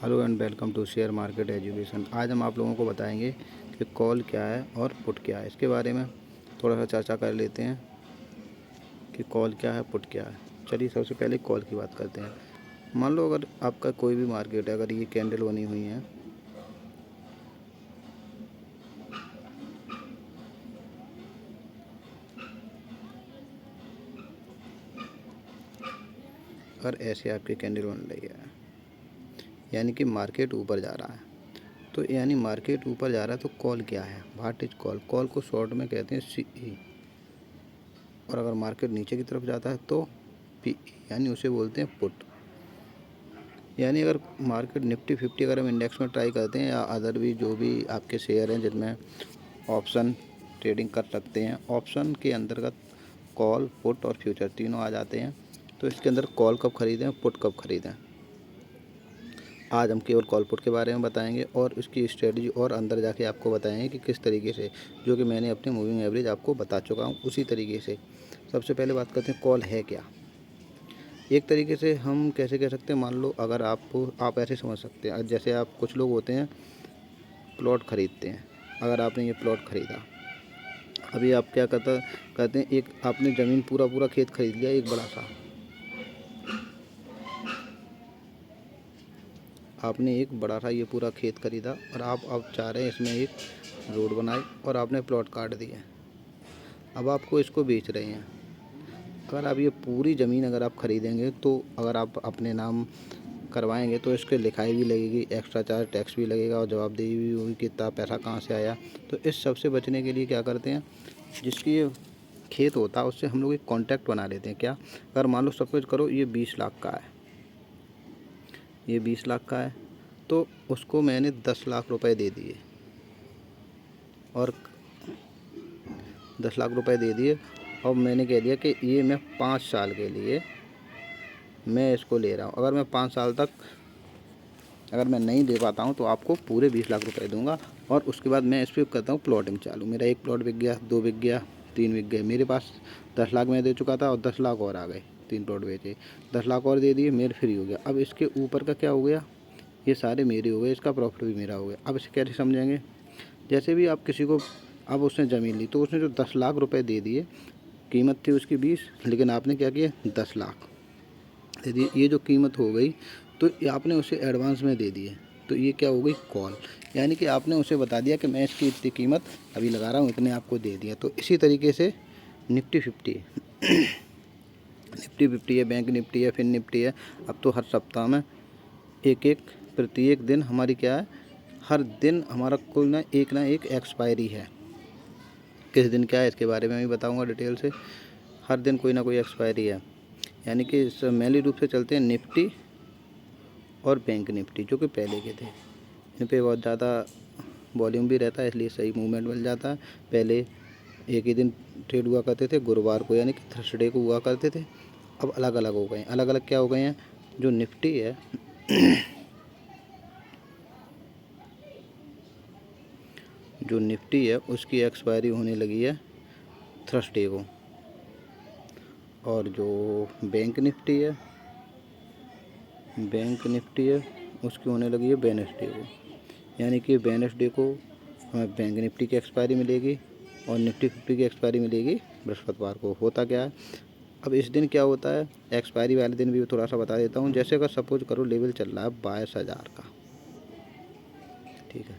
Hello and welcome to share market education. आज हम आप लोगों को बताएंगे कि कॉल क्या है और पुट क्या है। इसके बारे में थोड़ा सा चर्चा कर लेते हैं कि कॉल क्या है, पुट क्या है। चलिए सबसे पहले कॉल की बात करते हैं। मान लो अगर आपका कोई भी मार्केट है, अगर ये कैंडल बनी हुई है, अगर ऐसे आपकी कैंडल बन रही है यानी कि मार्केट ऊपर जा रहा है, तो यानी मार्केट ऊपर जा रहा है तो कॉल क्या है, व्हाट इज कॉल। कॉल को शॉर्ट में कहते हैं CE। और अगर मार्केट नीचे की तरफ जाता है तो PE यानी उसे बोलते हैं पुट। यानी अगर मार्केट निफ्टी 50 अगर हम इंडेक्स में ट्राई करते हैं या अदर भी जो भी आपके शेयर हैं जिनमें ऑप्शन ट्रेडिंग कर सकते हैं, ऑप्शन के अंतर्गत कॉल, पुट और फ्यूचर तीनों आ जाते हैं। तो इसके अंदर कॉल कब खरीदें, पुट कब खरीदें, आज हम केवल कॉल पुट के बारे में बताएंगे और इसकी स्ट्रेटजी और अंदर जाके आपको बताएंगे कि किस तरीके से, जो कि मैंने अपने मूविंग एवरेज आपको बता चुका हूँ उसी तरीके से। सबसे पहले बात करते हैं कॉल है क्या। एक तरीके से हम कैसे कह सकते हैं, मान लो अगर आप ऐसे समझ सकते हैं, जैसे आप कुछ लोग होते हैं प्लॉट ख़रीदते हैं। अगर आपने ये प्लॉट ख़रीदा, अभी आप क्या कहते हैं, एक आपने ज़मीन पूरा खेत खरीद लिया, एक बड़ा सा आपने एक बड़ा सा ये पूरा खेत खरीदा और आप अब चाह रहे हैं इसमें एक रोड बनाए और आपने प्लॉट काट दिए। अब आपको इसको बेच रहे हैं। अगर आप ये पूरी ज़मीन अगर आप ख़रीदेंगे तो अगर आप अपने नाम करवाएंगे तो इसके लिखाई भी लगेगी, एक्स्ट्रा चार्ज टैक्स भी लगेगा और जवाबदेही भी होगी कि इतना पैसा कहाँ से आया। तो इस सब से बचने के लिए क्या करते हैं, जिसकी ये खेत होता है उससे हम लोग एक कॉन्टैक्ट बना लेते हैं। क्या, अगर मान लो सपोज करो ये 20 लाख का है, ये 20 लाख का है, तो उसको मैंने 10 लाख रुपए दे दिए और 10 लाख रुपए दे दिए और मैंने कह दिया कि ये मैं 5 साल के लिए मैं इसको ले रहा हूँ। अगर मैं 5 साल तक अगर मैं नहीं दे पाता हूँ तो आपको पूरे 20 लाख रुपए दूंगा और उसके बाद मैं इस पर करता हूँ प्लॉटिंग चालू। मेरा एक प्लॉट बिक गया, 2 बिक गया, 3 बिक गए। मेरे पास 10 लाख मैं दे चुका था और 10 लाख और आ गए, 3 प्लॉट बेचे, 10 लाख और दे दिए, मेरे फ्री हो गया। अब इसके ऊपर का क्या हो गया, ये सारे मेरे हो गए, इसका प्रॉफिट भी मेरा हो गया। अब इसे कैसे समझेंगे, जैसे भी आप किसी को, अब उसने ज़मीन ली तो उसने जो 10 लाख रुपए दे दिए, कीमत थी उसकी 20, लेकिन आपने क्या किया 10 लाख दे दिए। ये जो कीमत हो गई तो ये आपने उसे एडवांस में दे दिए, तो ये क्या हो गई कॉल। यानी कि आपने उसे बता दिया कि मैं इसकी इतनी कीमत अभी लगा रहा हूँ, इतने आपको दे दिया। तो इसी तरीके से निफ्टी 50 निफ्टी 50 है, बैंक निफ्टी है, फिन निफ्टी है। अब तो हर सप्ताह में एक प्रत्येक दिन हमारी क्या है, हर दिन हमारा कोई ना एक एक्सपायरी है। किस दिन क्या है इसके बारे में भी बताऊंगा डिटेल से। हर दिन कोई ना कोई एक्सपायरी है। यानी कि मेनली रूप से चलते हैं निफ्टी और बैंक निफ्टी, जो कि पहले के थे। इन पे बहुत ज़्यादा वॉल्यूम भी रहता है, इसलिए सही मूवमेंट मिल जाता है। पहले एक ही दिन ट्रेड हुआ करते थे, गुरुवार को यानी कि थर्सडे को हुआ करते थे। अब अलग अलग हो गए हैं। अलग अलग क्या हो गए हैं, जो निफ्टी है जो निफ्टी है उसकी एक्सपायरी होने लगी है थर्सडे को, और जो बैंक निफ्टी है उसकी होने लगी है वेडनेसडे को। यानी कि वेडनेसडे को हमें बैंक निफ्टी की एक्सपायरी मिलेगी और निफ्टी 50 की एक्सपायरी मिलेगी बृहस्पतिवार को। होता क्या है, अब इस दिन क्या होता है, एक्सपायरी वाले दिन भी थोड़ा सा बता देता हूँ। जैसे अगर सपोज करो लेवल चल रहा है 22,000 का, ठीक है।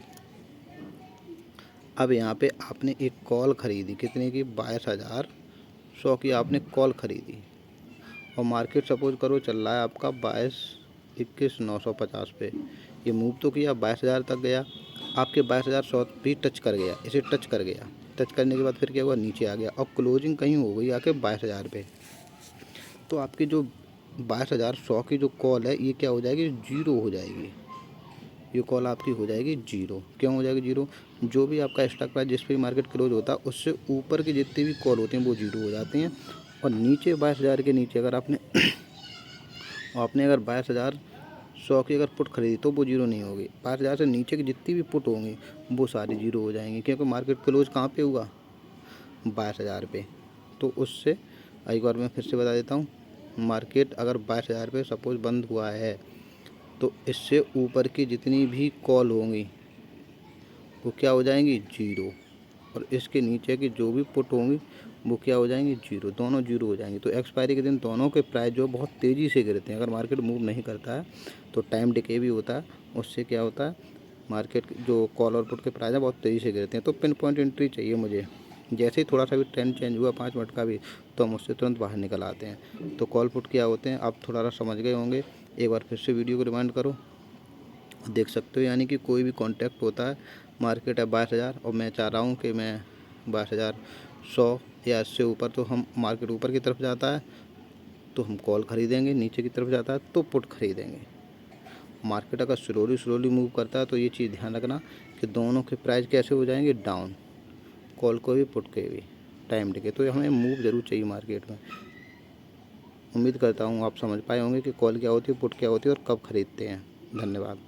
अब यहाँ पे आपने एक कॉल ख़रीदी, कितने की, 22,100 की आपने कॉल ख़रीदी और मार्केट सपोज करो चल रहा है आपका 22,21,950 पे। ये मूव तो किया, 22,000 तक गया, आपके 22,100 भी टच कर गया, इसे टच कर गया। टच करने के बाद फिर क्या हुआ, नीचे आ गया और क्लोजिंग कहीं हो गई आके 22,000 पे। तो आपकी जो 22,100 की जो कॉल है ये क्या हो जाएगी, जीरो हो जाएगी। ये कॉल आपकी हो जाएगी जीरो। क्यों हो जाएगी जीरो, जो भी आपका स्टॉक प्राइस जिस पे मार्केट क्लोज होता है उससे ऊपर की जितनी भी कॉल होती हैं वो जीरो हो जाती हैं। और नीचे 22,000 के नीचे अगर आपने अगर 22,100 की अगर पुट खरीदी तो वो जीरो नहीं होगी। 22,000 से नीचे की जितनी भी पुट होंगी वो सारी जीरो हो जाएंगी, क्योंकि मार्केट क्लोज कहाँ पे हुआ, 22,000 पे। तो उससे एक बार मैं फिर से बता देता हूँ, मार्केट अगर 22,000 पे सपोज बंद हुआ है तो इससे ऊपर की जितनी भी कॉल होंगी वो क्या हो जाएंगी, जीरो। और इसके नीचे की जो भी पुट होंगी वो क्या हो जाएंगी, जीरो। दोनों जीरो हो जाएंगी। तो एक्सपायरी के दिन दोनों के प्राइस जो बहुत तेज़ी से गिरते हैं। अगर मार्केट मूव नहीं करता है तो टाइम डिके भी होता है, उससे क्या होता है, मार्केट जो कॉल और पुट के प्राइस है बहुत तेज़ी से गिरते हैं। तो पिन पॉइंट एंट्री चाहिए मुझे। जैसे ही थोड़ा सा भी ट्रेंड चेंज हुआ 5 मिनट का भी, तो हम उससे तुरंत बाहर निकल आते हैं। तो कॉल पुट क्या होते हैं आप थोड़ा सा समझ गए होंगे। एक बार फिर से वीडियो को रिमाइंड करो, देख सकते हो। यानी कि कोई भी कॉन्टैक्ट होता है, मार्केट है 22,000 और मैं चाह रहा हूँ कि मैं 22,100 या इससे ऊपर, तो हम मार्केट ऊपर की तरफ जाता है तो हम कॉल खरीदेंगे, नीचे की तरफ जाता है तो पुट खरीदेंगे। मार्केट अगर स्लोली मूव करता है तो ये चीज़ ध्यान रखना कि दोनों के प्राइस कैसे हो जाएंगे, डाउन, कॉल को भी पुट के भी टाइम देके। तो हमें मूव ज़रूर चाहिए मार्केट में। उम्मीद करता हूँ आप समझ पाए होंगे कि कॉल क्या होती है, पुट क्या होती है और कब खरीदते हैं। धन्यवाद।